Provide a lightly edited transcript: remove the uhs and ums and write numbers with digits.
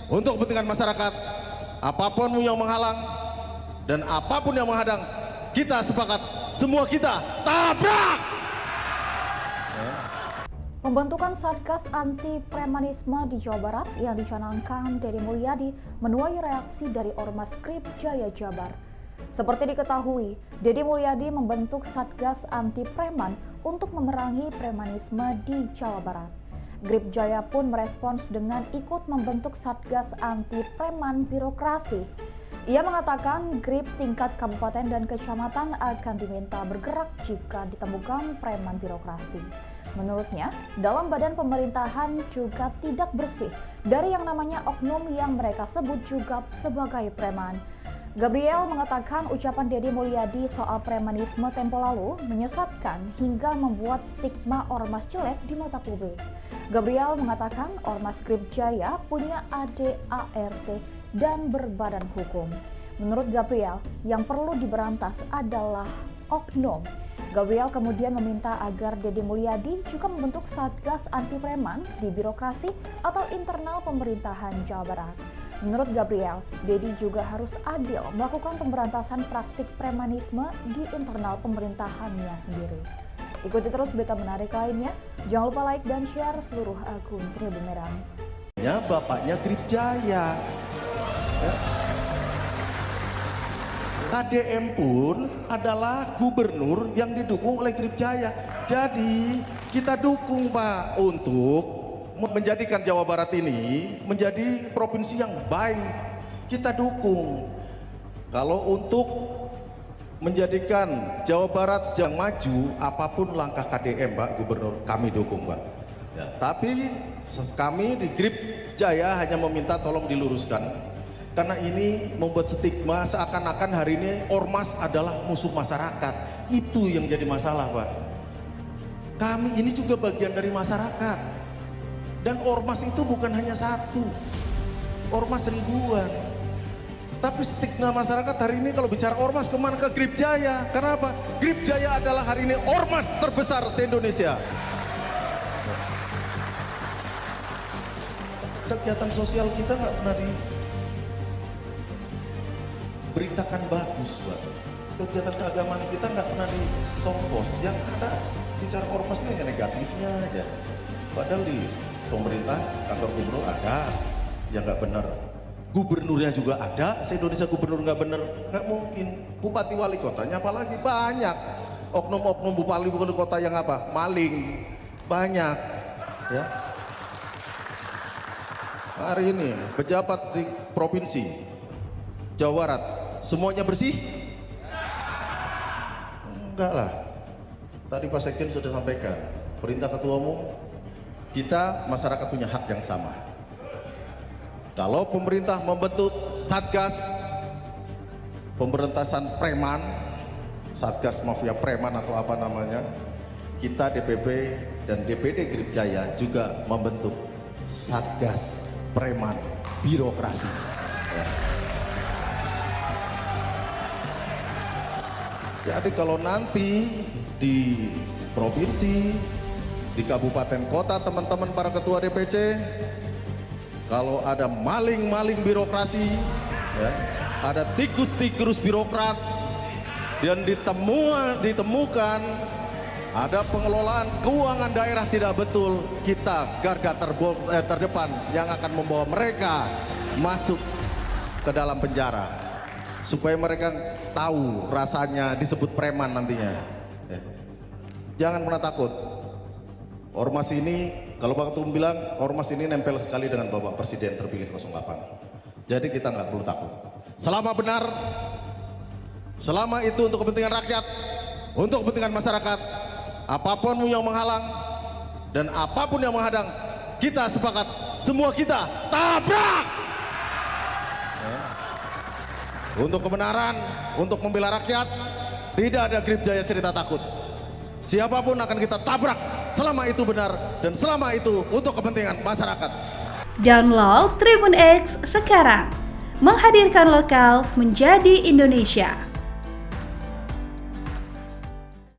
untuk kepentingan masyarakat. Apapun yang menghalang dan apapun yang menghadang, kita sepakat, semua kita tabrak! Pembentukan Satgas Anti Premanisme di Jawa Barat yang dicanangkan Deddy Mulyadi menuai reaksi dari Ormas Grip Jaya Jabar. Seperti diketahui, Deddy Mulyadi membentuk Satgas Anti Preman untuk memerangi premanisme di Jawa Barat. Grip Jaya pun merespons dengan ikut membentuk Satgas Anti Preman Birokrasi. Ia mengatakan Grip tingkat kabupaten dan kecamatan akan diminta bergerak jika ditemukan preman birokrasi. Menurutnya, dalam badan pemerintahan juga tidak bersih dari yang namanya oknum yang mereka sebut juga sebagai preman. Gabriel mengatakan ucapan Deddy Mulyadi soal premanisme tempo lalu menyesatkan hingga membuat stigma ormas jelek di mata publik. Gabriel mengatakan Ormas Grip Jaya punya ADART dan berbadan hukum. Menurut Gabriel, yang perlu diberantas adalah oknum. Gabriel kemudian meminta agar Deddy Mulyadi juga membentuk Satgas Anti Preman di birokrasi atau internal pemerintahan Jawa Barat. Menurut Gabriel, Deddy juga harus adil melakukan pemberantasan praktik premanisme di internal pemerintahannya sendiri. Ikuti terus berita menarik lainnya. Jangan lupa like dan share seluruh akun Tribun Merah. Ya, bapaknya Grip Jaya. Ya. KDM pun adalah gubernur yang didukung oleh Grip Jaya. Jadi kita dukung Pak untuk menjadikan Jawa Barat ini menjadi provinsi yang baik. Kita dukung. Kalau untuk menjadikan Jawa Barat yang maju, apapun langkah KDM Pak Gubernur, kami dukung Pak. Ya, tapi kami di Grip Jaya hanya meminta tolong diluruskan. Karena ini membuat stigma seakan-akan hari ini ormas adalah musuh masyarakat. Itu yang jadi masalah Pak. Kami ini juga bagian dari masyarakat. Dan ormas itu bukan hanya satu. Ormas ribuan. Tapi stigma masyarakat hari ini kalau bicara ormas kemana ke Grip Jaya. Karena apa? Grip Jaya adalah hari ini ormas terbesar se-Indonesia. Kegiatan sosial kita nggak pernah beritakan bagus Pak. Kegiatan keagamaan kita nggak pernah di songkos. Yang ada bicara ormas ini hanya negatifnya aja. Padahal di pemerintah kantor gubernur ada yang nggak benar. Gubernurnya juga ada. Se-Indonesia gubernur nggak benar, nggak mungkin. Bupati wali kotanya apalagi banyak. Oknum-oknum bupati wali kota yang apa? Maling banyak. Ya. Hari ini pejabat di provinsi Jawa Barat semuanya bersih? Enggak lah. Tadi Pak Sekjen sudah sampaikan, perintah Ketua Umum, kita masyarakat punya hak yang sama. Kalau pemerintah membentuk Satgas pemberantasan preman, Satgas mafia preman atau apa namanya, kita DPP dan DPD Grip Jaya juga membentuk Satgas preman birokrasi. Ya. Jadi kalau nanti di provinsi, di kabupaten kota teman-teman para ketua DPC, kalau ada maling-maling birokrasi, ya, ada tikus-tikus birokrat, dan ditemukan ada pengelolaan keuangan daerah tidak betul, kita garda terdepan yang akan membawa mereka masuk ke dalam penjara. Supaya mereka tahu rasanya disebut preman nantinya. Ya. Jangan pernah takut. Ormas ini, kalau Pak Ketum bilang, ormas ini nempel sekali dengan Bapak Presiden terpilih 08. Jadi kita nggak perlu takut. Selama benar, selama itu untuk kepentingan rakyat, untuk kepentingan masyarakat, apapun yang menghalang dan apapun yang menghadang, kita sepakat, semua kita tabrak! Untuk kebenaran, untuk membela rakyat, tidak ada Grip Jaya cerita takut. Siapapun akan kita tabrak selama itu benar dan selama itu untuk kepentingan masyarakat. Download Tribun X sekarang, menghadirkan lokal menjadi Indonesia.